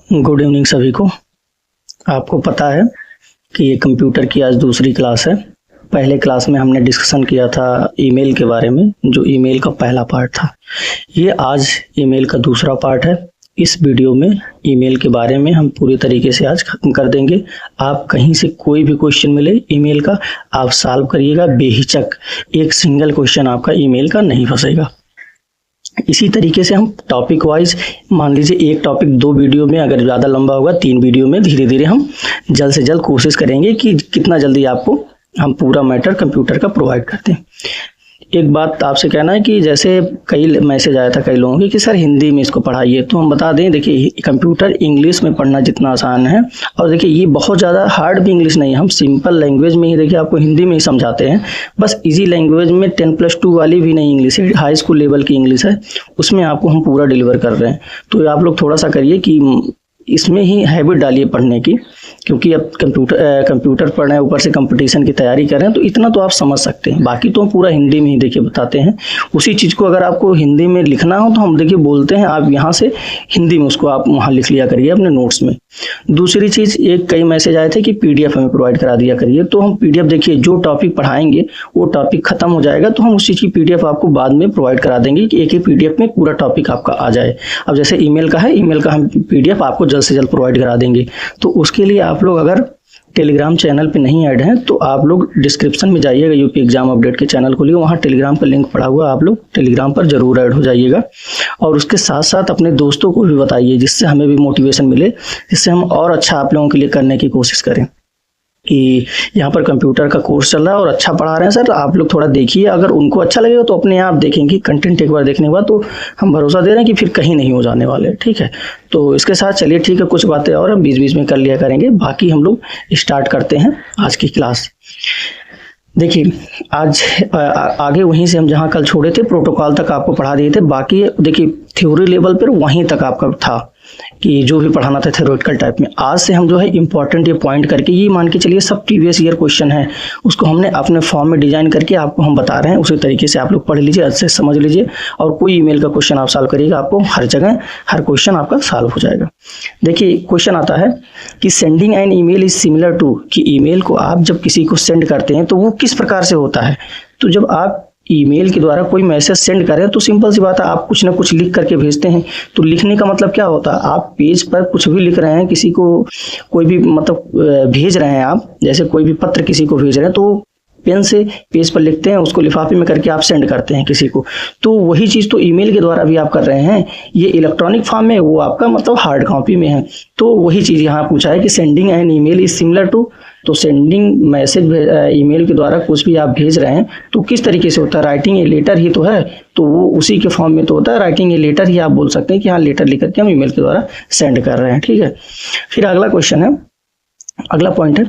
Good evening सभी को। आपको पता है कि ये कंप्यूटर की आज दूसरी क्लास है। पहले क्लास में हमने डिस्कशन किया था ईमेल के बारे में, जो ईमेल का पहला पार्ट था। ये आज ईमेल का दूसरा पार्ट है। इस वीडियो में ईमेल के बारे में हम पूरी तरीके से आज खत्म कर देंगे। आप कहीं से कोई भी क्वेश्चन मिले ईमेल का, आप सॉल्व करिएगा बेहिचक। एक सिंगल क्वेश्चन आपका ईमेल का नहीं फंसेगा। इसी तरीके से हम टॉपिक वाइज, मान लीजिए एक टॉपिक 2 वीडियो में, अगर ज़्यादा लंबा होगा 3 वीडियो में, धीरे धीरे हम जल्द से जल्द कोशिश करेंगे कि कितना जल्दी आपको हम पूरा मैटर कंप्यूटर का प्रोवाइड करते हैं। एक बात आपसे कहना है कि जैसे कई मैसेज आया था कई लोगों की कि सर हिंदी में इसको पढ़ाइए, तो हम बता दें, देखिए कंप्यूटर इंग्लिश में पढ़ना जितना आसान है, और देखिए ये बहुत ज़्यादा हार्ड भी इंग्लिश नहीं है। हम सिंपल लैंग्वेज में ही देखिए आपको हिंदी में ही समझाते हैं। बस इजी लैंग्वेज में 10+2 वाली भी नहीं इंग्लिश है, हाई स्कूल लेवल की इंग्लिश है, उसमें आपको हम पूरा डिलीवर कर रहे हैं। तो आप लोग थोड़ा सा करिए कि इसमें ही हैबिट डालिए पढ़ने की, क्योंकि अब कंप्यूटर पढ़ रहे हैं, ऊपर से कंपटीशन की तैयारी कर रहे हैं, तो इतना तो आप समझ सकते हैं। बाकी तो हम पूरा हिंदी में ही देखिए बताते हैं। उसी चीज़ को अगर आपको हिंदी में लिखना हो तो हम देखिए बोलते हैं, आप यहाँ से हिंदी में उसको आप वहाँ लिख लिया करिए अपने नोट्स में। दूसरी चीज़, एक कई मैसेज आए थे कि PDF हमें प्रोवाइड करा दिया करिए। तो हम PDF देखिए, जो टॉपिक पढ़ाएंगे वो टॉपिक खत्म हो जाएगा तो हम उस चीज़ की PDF आपको बाद में प्रोवाइड करा देंगे कि एक ही PDF में पूरा टॉपिक आपका आ जाए। अब जैसे ईमेल का है, ईमेल का हम PDF आपको जल्द से जल्द प्रोवाइड करा देंगे। तो उसके लिए आप लोग अगर टेलीग्राम चैनल पे नहीं ऐड हैं तो आप लोग डिस्क्रिप्शन में जाइएगा, यूपी एग्जाम अपडेट के चैनल खोलिए, वहाँ टेलीग्राम का लिंक पड़ा हुआ है, आप लोग टेलीग्राम पर जरूर ऐड हो जाइएगा। और उसके साथ साथ अपने दोस्तों को भी बताइए, जिससे हमें भी मोटिवेशन मिले, जिससे हम और अच्छा आप लोगों के लिए करने की कोशिश करें कि यहाँ पर कंप्यूटर का कोर्स चल रहा है और अच्छा पढ़ा रहे हैं सर, आप लोग थोड़ा देखिए। अगर उनको अच्छा लगेगा तो अपने आप देखेंगे कंटेंट, एक बार देखने के बाद तो हम भरोसा दे रहे हैं कि फिर कहीं नहीं हो जाने वाले। ठीक है, तो इसके साथ चलिए, ठीक है, कुछ बातें और हम बीच में कर लिया करेंगे, बाकी हम लोग स्टार्ट करते हैं आज की क्लास। देखिए आज आगे वहीं से हम जहाँ कल छोड़े थे, प्रोटोकॉल तक आपको पढ़ा दिए थे। बाकी देखिए थ्योरी लेवल पर वहीं तक आपका था कि जो भी पढ़ाना था थ्योरेटिकल टाइप में। आज से हम जो है इंपॉर्टेंट ये पॉइंट करके, ये मान के चलिए सब प्रीवियस ईयर क्वेश्चन है, उसको हमने अपने फॉर्म में डिजाइन करके आपको हम बता रहे हैं। उसी तरीके से आप लोग पढ़ लीजिए, अच्छे से समझ लीजिए, और कोई ईमेल का क्वेश्चन आप सॉल्व करिएगा, आपको हर जगह हर क्वेश्चन आपका सॉल्व हो जाएगा। देखिए क्वेश्चन आता है कि sending an email is similar to, कि ईमेल को आप जब किसी को सेंड करते हैं तो वो किस प्रकार से होता है। तो जब आप ईमेल के द्वारा कोई मैसेज सेंड करें तो सिंपल सी बात है, आप कुछ ना कुछ लिख करके भेजते हैं। तो लिखने का मतलब क्या होता है, आप पेज पर कुछ भी लिख रहे हैं, किसी को कोई भी मतलब भेज रहे हैं आप, जैसे कोई भी पत्र किसी को भेज रहे हैं तो पेन से पेज पर लिखते हैं, उसको लिफाफे में करके आप सेंड करते हैं किसी को। तो वही चीज़ तो ईमेल के द्वारा भी आप कर रहे हैं। ये इलेक्ट्रॉनिक फॉर्म में, वो आपका मतलब हार्ड कॉपी में है। तो वही चीज़ यहाँ पूछा है कि sending an email is similar to, तो सेंडिंग मैसेज ईमेल के द्वारा कुछ भी आप भेज रहे हैं तो किस तरीके से होता है, राइटिंग ए लेटर ही तो है, तो वो उसी के फॉर्म में तो होता है, राइटिंग ए लेटर ही आप बोल सकते हैं कि हाँ लेटर लिख करके हम ईमेल के द्वारा सेंड कर रहे हैं। ठीक है, फिर अगला क्वेश्चन है, अगला पॉइंट है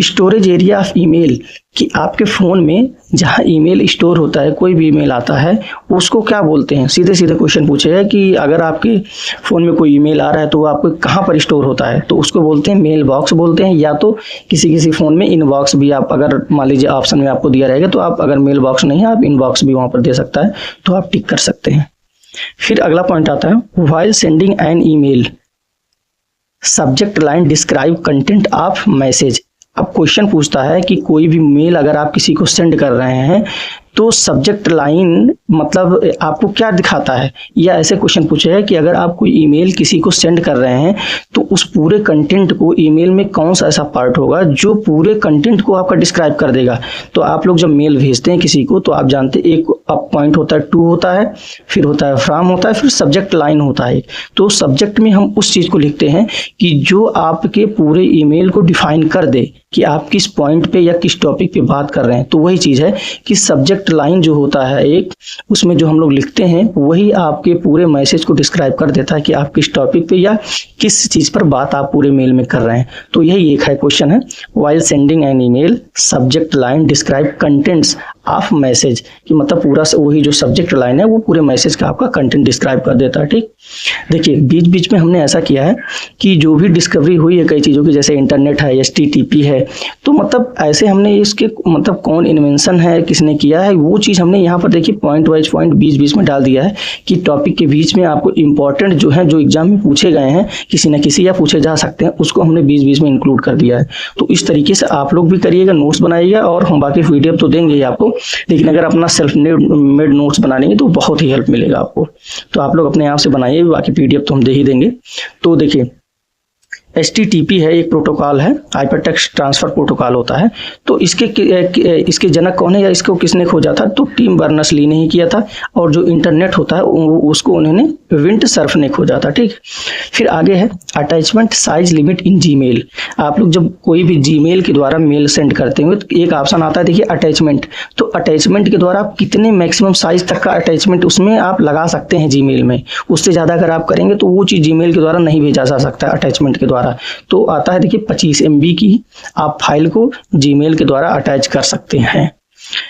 स्टोरेज एरिया ऑफ ईमेल, कि आपके फ़ोन में जहाँ ईमेल स्टोर होता है, कोई भी ईमेल आता है उसको क्या बोलते हैं। सीधे सीधे क्वेश्चन पूछेगा कि अगर आपके फ़ोन में कोई ईमेल आ रहा है तो वो आपको कहाँ पर स्टोर होता है, तो उसको बोलते हैं मेल बॉक्स बोलते हैं, या तो किसी फ़ोन में इनबॉक्स भी, आप अगर मान लीजिए ऑप्शन में आपको दिया रहेगा तो आप अगर मेल बॉक्स नहीं है, आप इनबॉक्स भी वहाँ पर दे सकता है, तो आप टिक कर सकते हैं। फिर अगला पॉइंट आता है while sending an email subject line describe content of message. अब क्वेश्चन पूछता है कि कोई भी मेल अगर आप किसी को सेंड कर रहे हैं तो सब्जेक्ट लाइन मतलब आपको क्या दिखाता है, या ऐसे क्वेश्चन पूछेगा कि अगर आप कोई ईमेल किसी को सेंड कर रहे हैं तो उस पूरे कंटेंट को ईमेल में कौन सा ऐसा पार्ट होगा जो पूरे कंटेंट को आपका डिस्क्राइब कर देगा। तो आप लोग जब मेल भेजते हैं किसी को तो आप जानते हैं एक पॉइंट होता है, टू होता है, फिर होता है फ्रॉम होता है, फिर सब्जेक्ट लाइन होता है। तो सब्जेक्ट में हम उस चीज़ को लिखते हैं कि जो आपके पूरे ईमेल को डिफाइन कर दे कि आप किस पॉइंट पे या किस टॉपिक पे बात कर रहे हैं। तो वही चीज़ है कि सब्जेक्ट लाइन जो होता है एक, उसमें जो हम लोग लिखते हैं वही आपके पूरे मैसेज को डिस्क्राइब कर देता है कि आप किस टॉपिक पे या किस चीज़ पर बात आप पूरे मेल में कर रहे हैं। तो यही एक है क्वेश्चन है, while sending an email subject line describe contents of message कि मतलब पूरा वही जो सब्जेक्ट लाइन है वो पूरे मैसेज का आपका कंटेंट डिस्क्राइब कर देता है। ठीक, देखिए बीच बीच में हमने ऐसा किया है कि जो भी डिस्कवरी हुई है कई चीज़ों की, जैसे इंटरनेट है, HTTP है, तो मतलब ऐसे हमने इसके मतलब कौन इन्वेंशन है, किसने किया है, वो चीज़ हमने यहाँ पर देखिए पॉइंट वाइज पॉइंट बीच बीच में डाल दिया है कि टॉपिक के बीच में आपको इंपॉर्टेंट जो है, जो एग्जाम में पूछे गए हैं किसी न किसी या पूछे जा सकते हैं, उसको हमने बीच बीच में इंक्लूड कर दिया है। तो इस तरीके से आप लोग भी करिएगा, नोट्स बनाइएगा, और हम बाकी PDF तो देंगे ही आपको, लेकिन अगर अपना सेल्फ मेड नोट्स बनाएंगे तो बहुत ही हेल्प मिलेगा आपको। तो आप लोग अपने आप से बनाइए, बाकी PDF तो हम दे ही देंगे। तो देखिए HTTP है, एक प्रोटोकॉल है, हाइपरटेक्स्ट ट्रांसफर प्रोटोकॉल होता है। तो इसके जनक कौन है या इसको किसने खोजा था? तो टिम बर्नर्स-ली ने ही किया था। और जो इंटरनेट होता है उसको उन्होंने विंटसर्फ ने खोजा था। ठीक, फिर आगे है अटैचमेंट साइज लिमिट इन जीमेल। आप लोग जब कोई भी जीमेल के द्वारा मेल सेंड करते हो तो एक ऑप्शन आता है देखिए अटैचमेंट। तो अटैचमेंट के द्वारा आप कितने मैक्सिमम साइज तक का अटैचमेंट उसमें आप लगा सकते हैं जीमेल में, उससे ज़्यादा अगर आप करेंगे तो वो चीज़ जीमेल के द्वारा नहीं भेजा जा सकता अटैचमेंट के द्वारा। तो आता है देखिए 25 MB की आप फाइल को जीमेल के द्वारा अटैच कर सकते हैं।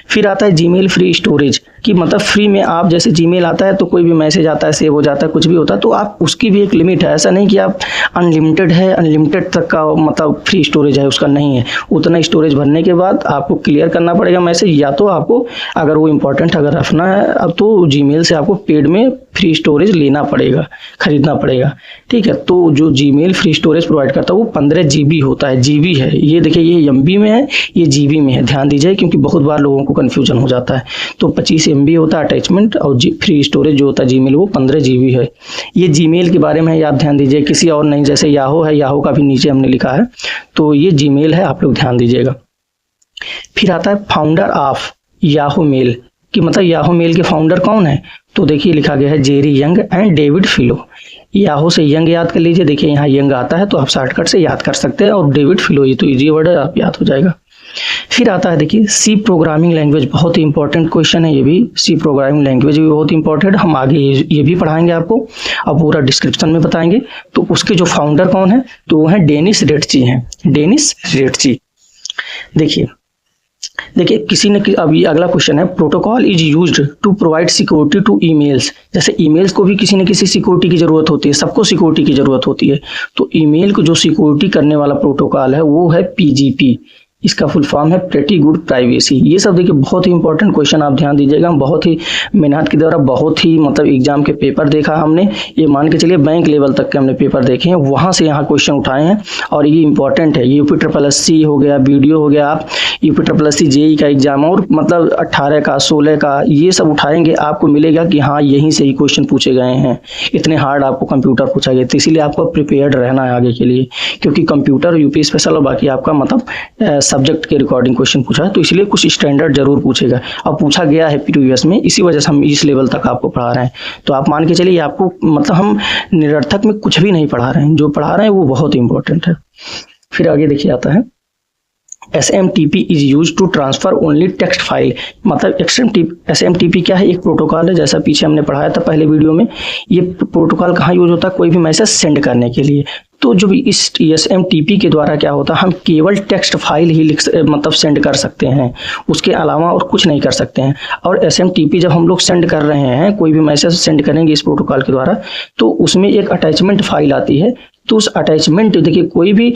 फिर आता है जीमेल फ्री स्टोरेज कि मतलब फ्री में आप जैसे जीमेल आता है तो कोई भी मैसेज आता है, सेव हो जाता है, कुछ भी होता है, तो आप उसकी भी एक लिमिट है। ऐसा नहीं कि आप अनलिमिटेड है, अनलिमिटेड तक का मतलब फ्री स्टोरेज है, उसका नहीं है। उतना स्टोरेज भरने के बाद आपको क्लियर करना पड़ेगा मैसेज, या तो आपको अगर वो इम्पोर्टेंट अगर रखना है अब तो जीमेल से आपको पेड में फ्री स्टोरेज लेना पड़ेगा, खरीदना पड़ेगा। ठीक है, तो जो जीमेल फ्री स्टोरेज प्रोवाइड करता है वो 15 GB होता है, GB है। ये देखिए ये MB में है, ये GB में है, ध्यान दीजिए क्योंकि बहुत बार लोगों को कन्फ्यूजन हो जाता है। तो 25 MB होता है अटैचमेंट, और फ्री स्टोरेज जो होता है जीमेल वो 15 GB है। ये जीमेल के बारे में है, आप ध्यान दीजिए, किसी और नहीं। जैसे याहू है, याहू का भी नीचे हमने लिखा है, तो ये जीमेल है, आप लोग ध्यान दीजिएगा। फिर आता है फाउंडर ऑफ याहू मेल कि मतलब याहू मेल के फाउंडर कौन है? तो देखिए लिखा गया है Jerry Yang and David Filo. Yahoo से यंग याद कर लीजिए, देखिए यहाँ यंग आता है तो आप शॉर्टकट से याद कर सकते हैं, और डेविड फिलो ये तो इजी वर्ड है, आप याद हो जाएगा। फिर आता है देखिए सी प्रोग्रामिंग लैंग्वेज, बहुत ही इंपॉर्टेंट क्वेश्चन है ये भी। सी प्रोग्रामिंग लैंग्वेज भी बहुत इंपॉर्टेंट, हम आगे ये भी पढ़ाएंगे आपको, अब पूरा डिस्क्रिप्शन में बताएंगे। तो उसके जो फाउंडर कौन है? तो वो है डेनिस रेटची हैं, डेनिस रेटची। देखिए किसी ने, अब ये अगला क्वेश्चन है, protocol is used to provide security to emails. जैसे ईमेल्स को भी किसी न किसी सिक्योरिटी की जरूरत होती है, सबको सिक्योरिटी की जरूरत होती है। तो ईमेल को जो सिक्योरिटी करने वाला प्रोटोकॉल है वो है PGP, इसका फुल फॉर्म है प्रेटी गुड प्राइवेसी। ये सब देखिए बहुत ही इंपॉर्टेंट क्वेश्चन, आप ध्यान दीजिएगा। बहुत ही मेहनत के द्वारा बहुत ही मतलब एग्जाम के पेपर देखा हमने, ये मान के चलिए बैंक लेवल तक के हमने पेपर देखे हैं, वहाँ से यहाँ क्वेश्चन उठाए हैं और ये इंपॉर्टेंट है। UPSSC हो गया, वीडियो हो गया, आप UPSSC JEE का एग्जाम और मतलब 18 का 16 का ये सब उठाएंगे, आपको मिलेगा कि हाँ यहीं से ही क्वेश्चन पूछे गए हैं। इतने हार्ड आपको कंप्यूटर पूछा गया, तो इसीलिए आपको प्रिपेयर्ड रहना है आगे के लिए, क्योंकि कंप्यूटर UP स्पेशल और बाकी आपका मतलब सब्जेक्ट के रिकॉर्डिंग क्वेश्चन पूछा है, तो इसलिए कुछ स्टैंडर्ड जरूर पूछेगा और पूछा गया है प्रीवियस में, इसी वजह से हम इस लेवल तक आपको पढ़ा रहे हैं। तो आप मान के चलिए आपको मतलब हम निरर्थक में कुछ भी नहीं पढ़ा रहे हैं, जो पढ़ा रहे हैं वो बहुत इंपॉर्टेंट है। फिर आगे देखिए आता है SMTP is use to transfer only text file. मतलब SMTP क्या है? एक प्रोटोकॉल है, जैसा पीछे हमने पढ़ाया था पहले वीडियो में। ये प्रोटोकॉल कहाँ यूज होता है? कोई भी मैसेज सेंड करने के लिए। तो जो इस SMTP के द्वारा क्या होता है, हम केवल टेक्स्ट फाइल ही मतलब सेंड कर सकते हैं, उसके अलावा और कुछ नहीं कर सकते हैं। और SMTP जब हम लोग सेंड कर रहे हैं, कोई भी मैसेज सेंड करेंगे इस प्रोटोकॉल के द्वारा, तो उसमें एक अटैचमेंट फाइल आती है। तो उस अटैचमेंट देखिए कोई भी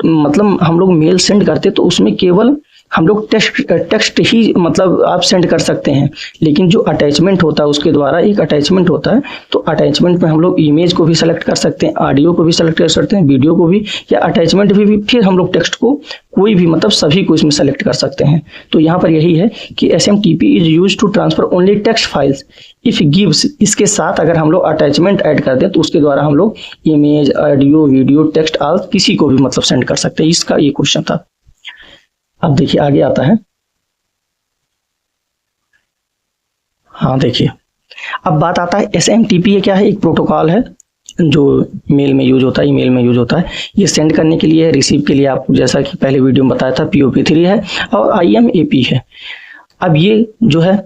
मतलब हम लोग मेल सेंड करते तो उसमें केवल हम लोग टेक्स्ट ही मतलब आप सेंड कर सकते हैं, लेकिन जो अटैचमेंट होता है उसके द्वारा एक अटैचमेंट होता है, तो अटैचमेंट में हम लोग इमेज को भी सेलेक्ट कर सकते हैं, ऑडियो को भी सेलेक्ट कर सकते हैं, वीडियो को भी, या अटैचमेंट भी फिर हम लोग टेक्स्ट को कोई भी मतलब सभी को इसमें सेलेक्ट कर सकते हैं। तो यहाँ पर यही है कि SMTP is use to transfer only text files if gives. इसके साथ अगर हम लोग अटैचमेंट ऐड करते हैं तो उसके द्वारा हम लोग image, audio, video, text all किसी को भी मतलब सेंड कर सकते हैं। इसका ये क्वेश्चन था। अब देखिए आगे आता है, हाँ देखिए अब बात आता है SMTP ये क्या है? एक प्रोटोकॉल है जो मेल में यूज होता है, ईमेल में यूज होता है। ये सेंड करने के लिए है, रिसीव के लिए आपको जैसा कि पहले वीडियो में बताया था POP3 है और IMAP है। अब ये जो है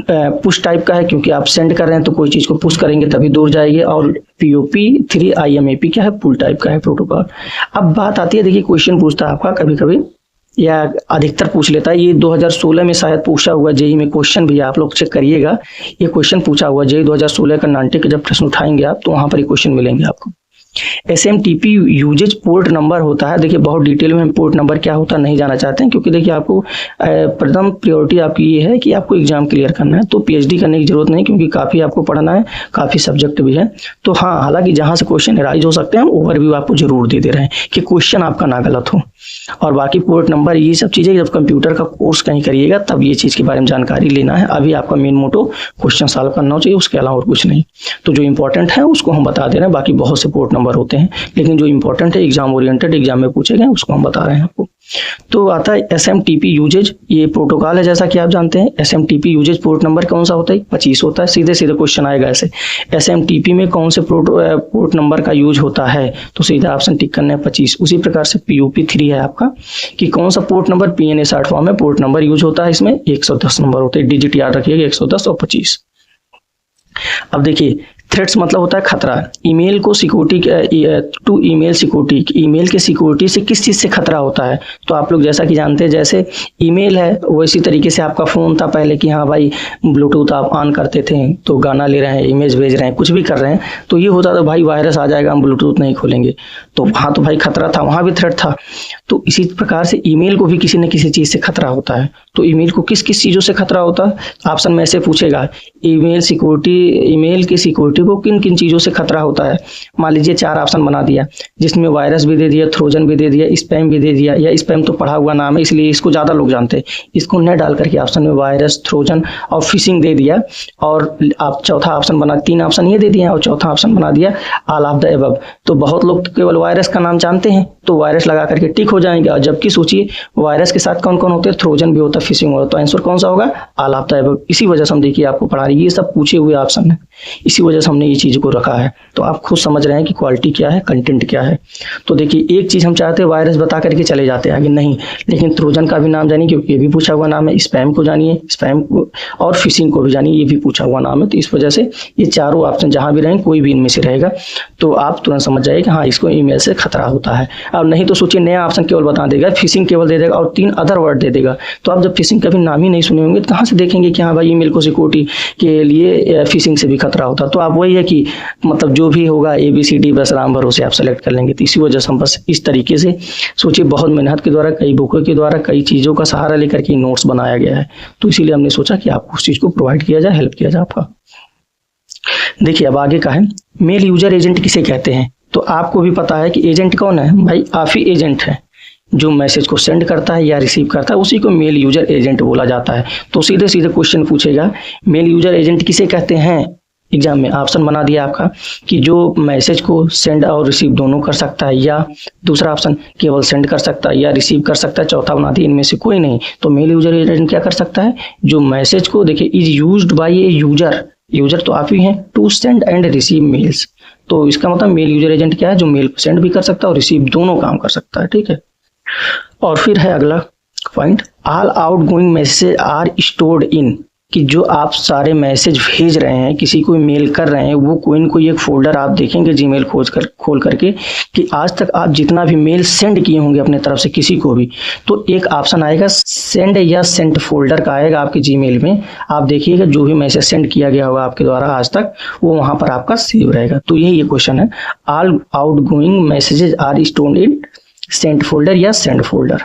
पुश टाइप का है, क्योंकि आप सेंड कर रहे हैं तो कोई चीज़ को पुश करेंगे तभी दूर जाएगी। और POP3 IMAP क्या है? पुल टाइप का है प्रोटोकॉल। अब बात आती है, देखिए क्वेश्चन पूछता है आपका कभी कभी या अधिकतर पूछ लेता है। ये 2016 में शायद पूछा हुआ जेईई में क्वेश्चन भी, आप लोग चेक करिएगा, ये क्वेश्चन पूछा हुआ जेईई 2016 कर्नाटक के जब प्रश्न उठाएंगे आप तो वहां पर ये क्वेश्चन मिलेंगे आपको। SMTP यूजेज पोर्ट नंबर होता है। देखिए बहुत डिटेल में हम पोर्ट नंबर क्या होता है नहीं जाना चाहते हैं, क्योंकि देखिए आपको प्रथम प्रायोरिटी आपकी ये है कि आपको एग्जाम क्लियर करना है, तो PhD करने की जरूरत नहीं, क्योंकि काफ़ी आपको पढ़ना है, काफ़ी सब्जेक्ट भी है। तो हाँ, हालांकि जहाँ से क्वेश्चन राइज हो सकते हैं हम ओवरव्यू आपको जरूर दे रहे हैं कि क्वेश्चन आपका ना गलत हो। और बाकी पोर्ट नंबर ये सब चीज़ें जब कंप्यूटर का कोर्स कहीं करिएगा तब ये चीज़ के बारे में जानकारी लेना है। अभी आपका मेन मोटो क्वेश्चन सॉल्व करना चाहिए, उसके अलावा और कुछ नहीं। तो जो इंपॉर्टेंट है उसको हम बता दे रहे हैं, बाकी बहुत से पोर्ट नंबर होते हैं, लेकिन जो इंपॉर्टेंट है एग्जाम ओरिएंटेड एग्जाम में पूछे गए उसको हम बता रहे हैं आपको। तो आता है SMTP यूजेज, ये प्रोटोकॉल है जैसा कि आप जानते हैं। SMTP यूजेज पोर्ट नंबर कौन सा होता है? 25 होता है। सीधे सीधे क्वेश्चन आएगा ऐसे, SMTP में कौन से पोर्ट नंबर का यूज होता है, तो सीधा ऑप्शन टिक करना है 25। उसी प्रकार से PUP3 है आपका कि कौन सा port number, PNA short form में पोर्ट नंबर यूज होता है, इसमें 110 नंबर होते हैं, डिजिट याद रखिएगा 110 और 25। अब देखिए थ्रेट्स मतलब होता है खतरा। ईमेल को security to email security, email के सिक्योरिटी से किस चीज़ से खतरा होता है? तो आप लोग जैसा कि जानते हैं, जैसे ईमेल है वैसी तरीके से आपका फ़ोन था पहले कि हाँ भाई ब्लूटूथ आप ऑन करते थे तो गाना ले रहे हैं, इमेज भेज रहे हैं, कुछ भी कर रहे हैं, तो ये होता था भाई वायरस आ जाएगा, हम ब्लूटूथ नहीं खोलेंगे। तो वहाँ तो भाई खतरा था, वहाँ भी थ्रेट था। तो इसी प्रकार से ईमेल को भी किसी न किसी चीज़ से खतरा होता है। तो ईमेल को किस किस चीज़ों से खतरा होता है? ऑप्शन में से पूछेगा ईमेल सिक्योरिटी, ईमेल की सिक्योरिटी को किन किन चीज़ों से खतरा होता है। मान लीजिए 4 ऑप्शन बना दिया, जिसमें वायरस भी दे दिया, ट्रोजन भी दे दिया, स्पैम भी दे दिया, या स्पैम तो पढ़ा हुआ नाम है इसलिए इसको ज़्यादा लोग जानते हैं, इसको न डाल करके ऑप्शन में वायरस, ट्रोजन और फिशिंग दे दिया। और आप चौथा ऑप्शन बना, 3 ऑप्शन ये दे दिया और चौथा ऑप्शन बना दिया ऑल ऑफ द एबव। तो बहुत लोग केवल वायरस का नाम जानते हैं तो वायरस लगा करके टिक हो जाएंगे, और जबकि सोचिए वायरस के साथ कौन कौन होते हैं, ट्रोजन भी होता है, फिशिंग होता है, तो आंसर कौन सा होगा? All of the above. इसी वजह से हम देखिए आपको पढ़ा रही है, ये सब पूछे हुए ऑप्शन है, इसी वजह से हमने ये चीज़ को रखा है। तो आप खुद समझ रहे हैं कि क्वालिटी क्या है, कंटेंट क्या है। तो देखिए एक चीज़ हम चाहते हैं वायरस बता करके चले जाते हैं आगे, नहीं, लेकिन ट्रोजन का भी नाम जानिए क्योंकि ये भी पूछा हुआ नाम है, स्पैम को जानिए, स्पैम को और फिशिंग को भी जानिए, ये भी पूछा हुआ नाम है। तो इस वजह से ये चारों ऑप्शन जहाँ भी रहें कोई भी इनमें से रहेगा तो आप तुरंत समझ जाइए कि हाँ इसको ईमेल से खतरा होता है। अब नहीं तो सोचिए नया ऑप्शन केवल बता देगा, फिशिंग केवल दे देगा और 3 अदर वर्ड दे देगा, तो आप जब फिशिंग का भी नाम ही नहीं सुने होंगे तो कहाँ से देखेंगे कि हाँ भाई ईमेल को सिक्योरिटी के लिए फिशिंग से भी खतरा होता। तो आप वही है कि मतलब जो भी होगा ABCD बस राम भरोसे आप सेलेक्ट कर लेंगे। तो इसी वजह से हम बस इस तरीके से सोचिए, बहुत मेहनत के द्वारा, कई बुकों के द्वारा, कई चीज़ों का सहारा लेकर के नोट्स बनाया गया है। तो इसीलिए हमने सोचा कि आपको उस चीज़ को प्रोवाइड किया जाए, हेल्प किया जाए आपका। देखिए अब आगे का है, मेल यूजर एजेंट किसे कहते हैं? तो आपको भी पता है कि एजेंट कौन है भाई, आप ही एजेंट है। जो मैसेज को सेंड करता है या रिसीव करता है उसी को मेल यूजर एजेंट बोला जाता है। तो सीधे सीधे क्वेश्चन पूछेगा मेल यूजर एजेंट किसे कहते हैं एग्जाम में, ऑप्शन बना दिया आपका कि जो मैसेज को सेंड और रिसीव दोनों कर सकता है, या दूसरा ऑप्शन केवल सेंड कर सकता है या रिसीव कर सकता है, चौथा बना दिया इनमें से कोई नहीं। तो मेल यूजर एजेंट क्या कर सकता है, जो मैसेज को, देखिए is used by a user, user तो आप ही हैं, to send and receive mails. तो इसका मतलब मेल यूजर एजेंट क्या है, जो मेल को सेंड भी कर सकता है और रिसीव दोनों काम कर सकता है, ठीक है। और फिर है अगला point, all outgoing message are stored in, कि जो आप सारे मैसेज भेज रहे हैं, किसी को मेल कर रहे हैं, वो कोई न कोई एक फोल्डर आप देखेंगे जीमेल खोल करके कि आज तक आप जितना भी मेल सेंड किए होंगे अपने तरफ से किसी को भी, तो एक ऑप्शन आएगा सेंड या सेंट फोल्डर का आएगा आपके जीमेल में। आप देखिएगा जो भी मैसेज सेंड किया गया होगा आपके द्वारा आज तक वो वहाँ पर आपका सेव रहेगा। तो यही ये क्वेश्चन है, all outgoing messages are stored in sent folder या सेंड फोल्डर।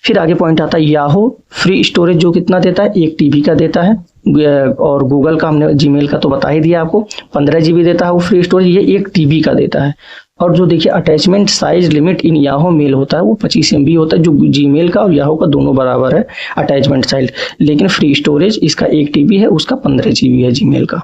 फिर आगे पॉइंट आता है याहू फ्री स्टोरेज जो कितना देता है, 1 TB का देता है, और गूगल का हमने जीमेल का तो बता ही दिया आपको 15 GB देता है वो फ्री स्टोरेज, ये 1 TB का देता है। और जो देखिए attachment size limit in Yahoo mail होता है वो 25 MB होता है, जो जीमेल का और याहू का दोनों बराबर है अटैचमेंट साइज, लेकिन फ्री स्टोरेज इसका 1 TB है, उसका 15 GB है जीमेल का।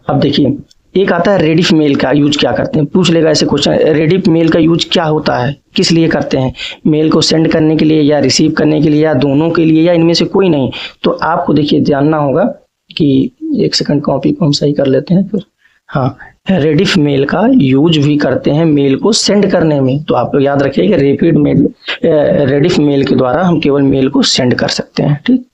अब देखिए एक आता है रेडिफ मेल का यूज क्या करते हैं, पूछ लेगा ऐसे क्वेश्चन, रेडिफ मेल का यूज क्या होता है, किस लिए करते हैं, मेल को सेंड करने के लिए या रिसीव करने के लिए या दोनों के लिए या इनमें से कोई नहीं। तो आपको देखिए जानना होगा कि 1 सेकंड कॉपी को हम सही कर लेते हैं फिर, हाँ, रेडिफ मेल का यूज भी करते हैं मेल को सेंड करने में। तो आप लोग याद रखिएगा रेडिफ मेल के द्वारा हम केवल मेल को सेंड कर सकते हैं, ठीक।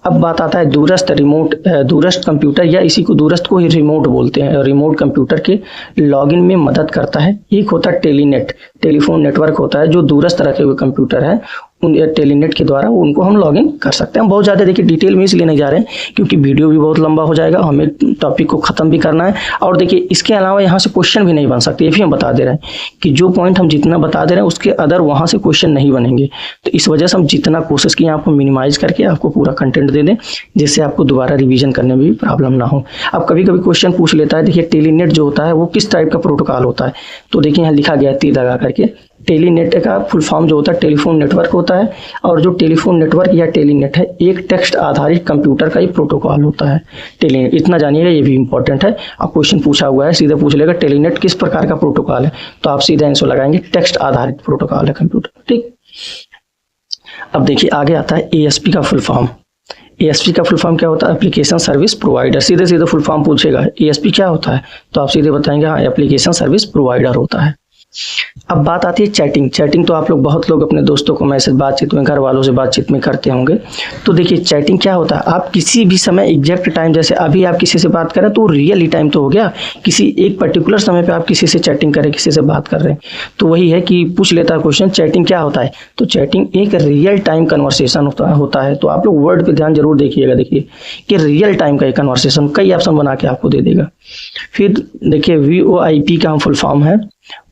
अब बात आता है दूरस्थ कंप्यूटर, या इसी को दूरस्थ को ही रिमोट बोलते हैं। रिमोट कंप्यूटर के लॉगिन में मदद करता है। एक होता है टेलीनेट, टेलीफोन नेटवर्क होता है, जो दूरस्थ रखे हुए कंप्यूटर है उन टेलीनेट के द्वारा उनको हम लॉगिन कर सकते हैं। बहुत ज़्यादा देखिए डिटेल में इसलिए नहीं जा रहे हैं क्योंकि वीडियो भी बहुत लंबा हो जाएगा, हमें टॉपिक को ख़त्म भी करना है। और देखिए इसके अलावा यहाँ से क्वेश्चन भी नहीं बन सकते, ये भी हम बता दे रहे हैं कि जो पॉइंट हम जितना बता दे रहे हैं उसके अदर वहाँ से क्वेश्चन नहीं बनेंगे। तो इस वजह से हम जितना कोशिश किए आपको मिनिमाइज करके आपको पूरा कंटेंट दे दें, जिससे आपको दोबारा रिवीजन करने में भी प्रॉब्लम ना हो। अब कभी कभी क्वेश्चन पूछ लेता है, देखिए टेलीनेट जो होता है वो किस टाइप का प्रोटोकॉल होता है, तो देखिए यहाँ लिखा गया है तीर लगा करके। टेलीनेट का फुल फॉर्म जो होता है टेलीफोन नेटवर्क होता है, और जो टेलीफोन नेटवर्क या टेलीनेट है एक टेक्स्ट आधारित कंप्यूटर का ही प्रोटोकॉल होता है। टेलीनेट इतना जानिएगा, ये भी इंपॉर्टेंट है। अब क्वेश्चन पूछा हुआ है, सीधे पूछ लेगा टेलीनेट किस प्रकार का प्रोटोकॉल है, तो आप सीधे आंसर लगाएंगे टेक्स्ट आधारित प्रोटोकॉल है कंप्यूटर। ठीक, अब देखिए आगे आता है एएसपी का फुल फॉर्म। एएसपी का फुल फॉर्म क्या होता है? Application service provider. सीधे सीधे फुल फॉर्म पूछेगा एएसपी क्या होता है, तो आप सीधे बताएंगे हाँ एप्लीकेशन सर्विस प्रोवाइडर होता है। अब बात आती है चैटिंग। चैटिंग तो आप लोग बहुत लोग अपने दोस्तों को मैसेज बातचीत में, घर वालों से बातचीत में करते होंगे। तो देखिए चैटिंग क्या होता है, आप किसी भी समय एग्जैक्ट टाइम, जैसे अभी आप किसी से बात करें तो रियल ही टाइम तो हो गया, किसी एक पर्टिकुलर समय पे आप किसी से चैटिंग करें, किसी से बात कर रहे हैं, तो वही है कि पूछ लेता है क्वेश्चन चैटिंग क्या होता है। तो चैटिंग एक रियल टाइम कन्वर्सेशन होता है। तो आप लोग वर्ड पे ध्यान जरूर देखिएगा, देखिए कि रियल टाइम का कन्वर्सेशन, कई ऑप्शन बना के आपको दे देगा। फिर देखिए VoIP का फुल फॉर्म है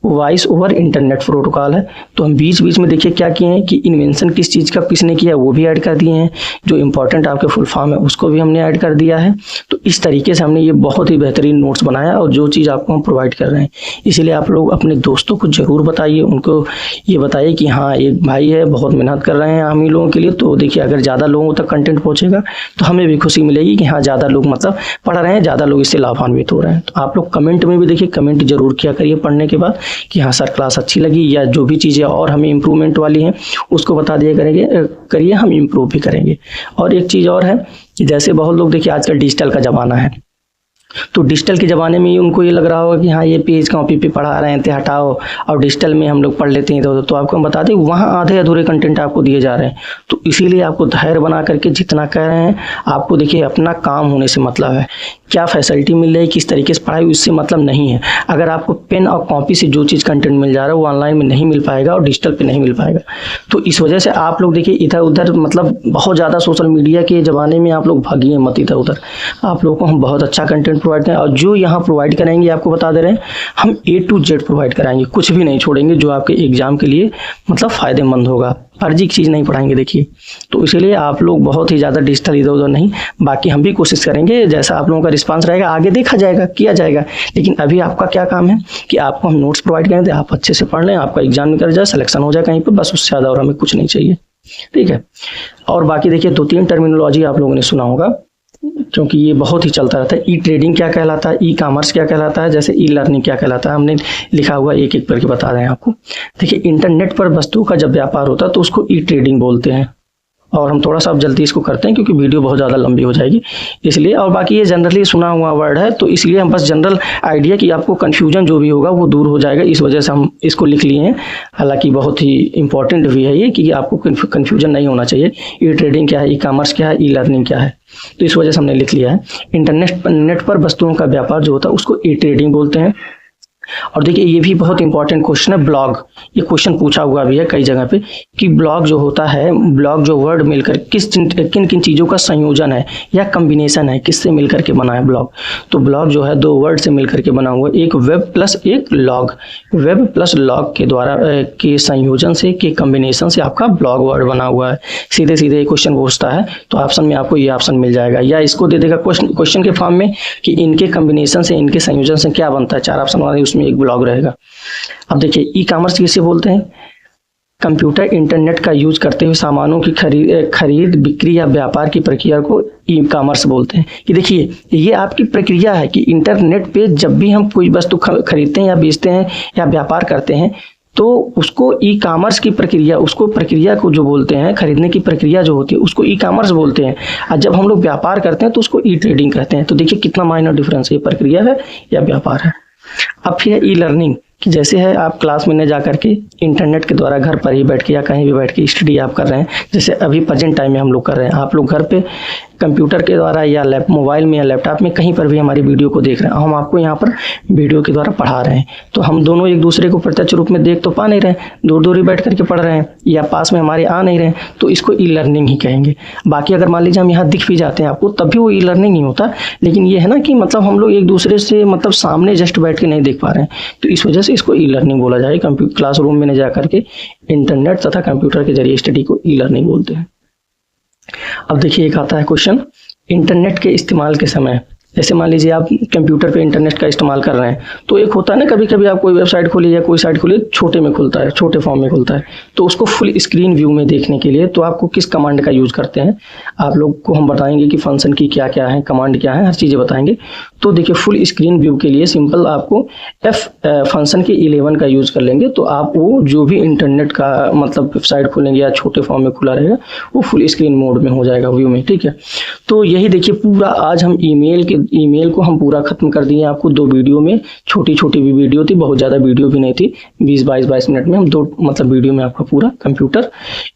वॉइस ओवर इंटरनेट प्रोटोकॉल है। तो हम बीच बीच में देखिए क्या किए हैं कि इन्वेंशन किस चीज़ का किसने किया वो भी ऐड कर दिए हैं, जो इंपॉर्टेंट आपके फुल फॉर्म है उसको भी हमने ऐड कर दिया है। तो इस तरीके से हमने ये बहुत ही बेहतरीन नोट्स बनाया और जो चीज़ आपको हम प्रोवाइड कर रहे हैं, इसीलिए आप लोग अपने दोस्तों को ज़रूर बताइए, उनको ये बताइए कि हाँ एक भाई है बहुत मेहनत कर रहे हैं हम ही लोगों के लिए। तो देखिए अगर ज़्यादा लोगों तक कंटेंट पहुँचेगा तो हमें भी खुशी मिलेगी कि हाँ ज़्यादा लोग मतलब पढ़ रहे हैं, ज़्यादा लोग इससे लाभान्वित हो रहे हैं। तो आप लोग कमेंट में भी देखिए, कमेंट जरूर किया करिए पढ़ने के बाद कि हाँ सर क्लास अच्छी लगी, या जो भी चीज़ें और हमें इम्प्रूवमेंट वाली हैं उसको बता दिया करिए, हम इम्प्रूव भी करेंगे। और एक चीज़ और है कि जैसे बहुत लोग देखिए आजकल डिजिटल का ज़माना है, तो डिजिटल के ज़माने में उनको ये लग रहा होगा कि हाँ ये पेज कॉपी पे पढ़ा रहे हैं तो हटाओ और डिजिटल में हम लोग पढ़ लेते हैं। तो आपको हम बता दें वहाँ आधे अधूरे कंटेंट आपको दिए जा रहे हैं। तो इसीलिए आपको धैर्य बना करके जितना कह रहे हैं, आपको देखिए अपना काम होने से मतलब है, क्या फैसिलिटी मिल रही है, किस तरीके से पढ़ाई, उससे मतलब नहीं है। अगर आपको पेन और कॉपी से जो चीज़ कंटेंट मिल जा रहा है वो ऑनलाइन में नहीं मिल पाएगा और डिजिटल पे नहीं मिल पाएगा। तो इस वजह से आप लोग देखिए इधर उधर मतलब बहुत ज़्यादा सोशल मीडिया के ज़माने में आप लोग भागिए मत इधर उधर। आप लोगों को हम बहुत अच्छा कंटेंट प्रोवाइड करें, और जो यहाँ प्रोवाइड कराएंगे आपको बता दे रहे हैं हम A to Z प्रोवाइड कराएंगे, कुछ भी नहीं छोड़ेंगे जो आपके एग्जाम के लिए मतलब फ़ायदेमंद होगा। फर्जी की चीज़ नहीं पढ़ाएंगे देखिए। तो इसीलिए आप लोग बहुत ही ज़्यादा डिजिटल इधर उधर नहीं, बाकी हम भी कोशिश करेंगे, जैसा आप लोगों का रिस्पांस रहेगा आगे देखा जाएगा, किया जाएगा। लेकिन अभी आपका क्या काम है कि आपको हम नोट्स प्रोवाइड करें, आप अच्छे से पढ़ लें, आपका एग्जाम निकल जाए, सिलेक्शन हो जाए कहीं पर, बस उससे ज़्यादा और हमें कुछ नहीं चाहिए। ठीक है, और बाकी देखिए 2-3 टर्मिनोलॉजी आप लोगों ने सुना होगा क्योंकि ये बहुत ही चलता रहता है। ई ट्रेडिंग क्या कहलाता है, ई कॉमर्स क्या कहलाता है, जैसे ई लर्निंग क्या कहलाता है, हमने लिखा हुआ एक एक करके बता रहे हैं आपको। देखिए इंटरनेट पर वस्तुओं का जब व्यापार होता है तो उसको ई ट्रेडिंग बोलते हैं, और हम थोड़ा सा अब जल्दी इसको करते हैं क्योंकि वीडियो बहुत ज़्यादा लंबी हो जाएगी इसलिए। और बाकी ये जनरली सुना हुआ वर्ड है तो इसलिए हम बस जनरल आइडिया कि आपको कन्फ्यूजन जो भी होगा वो दूर हो जाएगा, इस वजह से हम इसको लिख लिए हैं। हालांकि बहुत ही इंपॉर्टेंट भी है ये कि आपको कन्फ्यूजन नहीं होना चाहिए। ई ट्रेडिंग क्या है, ई कॉमर्स क्या है, ई लर्निंग क्या है, तो इस वजह से हमने लिख लिया है। नेट पर वस्तुओं का व्यापार जो होता है उसको ई ट्रेडिंग बोलते हैं। और देखिए ये भी बहुत इंपॉर्टेंट क्वेश्चन है, ब्लॉग। ये क्वेश्चन पूछा हुआ भी है कई जगह पे कि ब्लॉग जो होता है, ब्लॉग जो वर्ड मिलकर किन किन चीज़ों का संयोजन है या कॉम्बिनेशन है, किससे मिलकर के बना है ब्लॉग। तो ब्लॉग जो है 2 वर्ड से मिलकर के बना हुआ, एक वेब प्लस एक लॉग। वेब प्लस लॉग के द्वारा के संयोजन से, के कॉम्बिनेशन से आपका ब्लॉग वर्ड बना हुआ है। सीधे सीधे ये क्वेश्चन पूछता है तो ऑप्शन में आपको ये ऑप्शन मिल जाएगा, या इसको दे देगा क्वेश्चन के फॉर्म में कि इनके कॉम्बिनेशन से, इनके संयोजन से क्या बनता है, 4 ऑप्शन वाले उसमें एक ब्लॉग रहेगा। अब देखिए ई कॉमर्स किसे बोलते हैं, कंप्यूटर इंटरनेट का यूज करते हुए सामानों की खरीद बिक्री या व्यापार की प्रक्रिया को ई कॉमर्स बोलते हैं। कि देखिए ये आपकी प्रक्रिया है कि इंटरनेट पे जब भी हम कोई वस्तु खरीदते हैं या बेचते हैं या व्यापार करते हैं तो उसको ई कॉमर्स की प्रक्रिया, उसको प्रक्रिया को जो बोलते हैं, खरीदने की प्रक्रिया जो होती है उसको ई कॉमर्स बोलते हैं। और जब हम लोग व्यापार करते हैं तो उसको ई ट्रेडिंग कहते हैं। तो देखिए कितना माइनर डिफरेंस है, ये प्रक्रिया है या व्यापार है। अब फिर ई लर्निंग, कि जैसे है आप क्लास में न जा करके इंटरनेट के द्वारा घर पर ही बैठ के या कहीं भी बैठ के स्टडी आप कर रहे हैं, जैसे अभी प्रेजेंट टाइम में हम लोग कर रहे हैं, आप लोग घर पे कंप्यूटर के द्वारा या मोबाइल में या लैपटॉप में कहीं पर भी हमारी वीडियो को देख रहे हैं, हम आपको यहाँ पर वीडियो के द्वारा पढ़ा रहे हैं, तो हम दोनों एक दूसरे को प्रत्यक्ष रूप में देख तो पा नहीं रहे, दूर दूर ही बैठ करके पढ़ रहे हैं या पास में हमारे आ नहीं रहे, तो इसको ई लर्निंग ही कहेंगे। बाकी अगर मान लीजिए हम यहाँ दिख भी जाते हैं आपको, तब भी वो ई लर्निंग नहीं होता, लेकिन ये है ना कि मतलब हम लोग एक दूसरे से मतलब सामने जस्ट बैठ के नहीं देख पा रहे हैं, तो इस वजह से इसको ई लर्निंग बोला जाए। कंप्यूटर क्लासरूम में न जा करके इंटरनेट तथा कंप्यूटर के जरिए स्टडी को ई लर्निंग बोलते हैं। अब देखिए एक आता है क्वेश्चन, इंटरनेट के इस्तेमाल के समय, जैसे मान लीजिए आप कंप्यूटर पे इंटरनेट का इस्तेमाल कर रहे हैं, तो एक होता है ना कभी कभी आप कोई वेबसाइट खोलिए या कोई साइट खोलिए, छोटे में खुलता है, छोटे फॉर्म में खुलता है, तो उसको फुल स्क्रीन व्यू में देखने के लिए तो आपको किस कमांड का यूज़ करते हैं, आप लोग को हम बताएंगे कि फंक्शन की क्या क्या है, कमांड क्या है, हर चीज़ें बताएंगे। तो देखिए फुल स्क्रीन व्यू के लिए सिंपल आपको फंक्शन के 11 का यूज़ कर लेंगे, तो आप वो जो भी इंटरनेट का मतलब वेबसाइट खोलेंगे या छोटे फॉर्म में खुला रहेगा वो फुल स्क्रीन मोड में हो जाएगा, व्यू में, ठीक है। तो यही देखिए पूरा आज हम ईमेल को हम पूरा खत्म कर दिए आपको 2 वीडियो में, छोटी छोटी भी वीडियो थी, बहुत ज़्यादा वीडियो भी नहीं थी, 20-22 मिनट में हम 2 मतलब वीडियो में आपका पूरा कंप्यूटर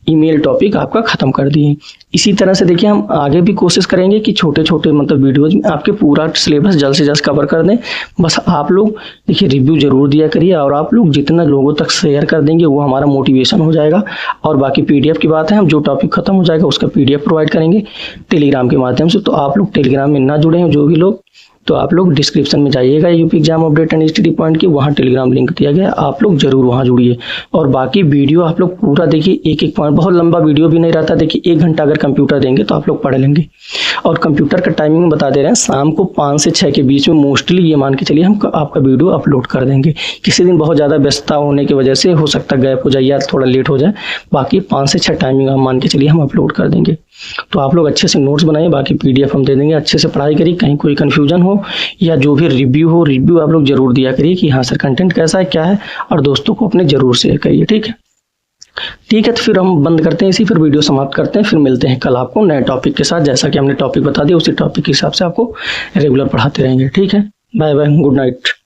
ईमेल टॉपिक आपका ख़त्म कर दिए। इसी तरह से देखिए हम आगे भी कोशिश करेंगे कि छोटे छोटे मतलब वीडियोज में आपके पूरा सिलेबस जल्द से जल्द कवर कर दें। बस आप लोग देखिए रिव्यू जरूर दिया करिए, और आप लोग जितना लोगों तक शेयर कर देंगे वो हमारा मोटिवेशन हो जाएगा। और बाकी PDF की बात है, हम जो टॉपिक खत्म हो जाएगा उसका PDF प्रोवाइड करेंगे टेलीग्राम के माध्यम से। तो आप लोग टेलीग्राम में ना जुड़े हैं जो भी लोग, तो आप लोग डिस्क्रिप्शन में जाइएगा UP exam update and study point की, वहाँ टेलीग्राम लिंक दिया गया है, आप लोग जरूर वहाँ जुड़िए। और बाकी वीडियो आप लोग पूरा देखिए, एक एक पॉइंट, बहुत लंबा वीडियो भी नहीं रहता, देखिए 1 घंटा अगर कंप्यूटर देंगे तो आप लोग पढ़ लेंगे। और कंप्यूटर का टाइमिंग बता दे रहे हैं, शाम को 5 से 6 के बीच में मोस्टली ये मान के चलिए हम आपका वीडियो अपलोड कर देंगे। किसी दिन बहुत ज़्यादा व्यस्तता होने की वजह से हो सकता है गैप हो जाए या थोड़ा लेट हो जाए, बाकी 5 से 6 टाइमिंग हम मान के चलिए हम अपलोड कर देंगे। तो आप लोग अच्छे से नोट्स बनाइए, बाकी PDF हम दे देंगे, अच्छे से पढ़ाई करिए, कहीं कोई कन्फ्यूजन हो या जो भी रिव्यू हो, रिव्यू आप लोग जरूर दिया करिए कि हाँ सर कंटेंट कैसा है क्या है, और दोस्तों को अपने जरूर शेयर करिए, ठीक है। ठीक है, तो फिर हम बंद करते हैं इसी, फिर वीडियो समाप्त करते हैं, फिर मिलते हैं कल आपको नए टॉपिक के साथ। जैसा कि हमने टॉपिक बता दिया उसी टॉपिक के हिसाब से आपको रेगुलर पढ़ाते रहेंगे, ठीक है। Bye bye, good night.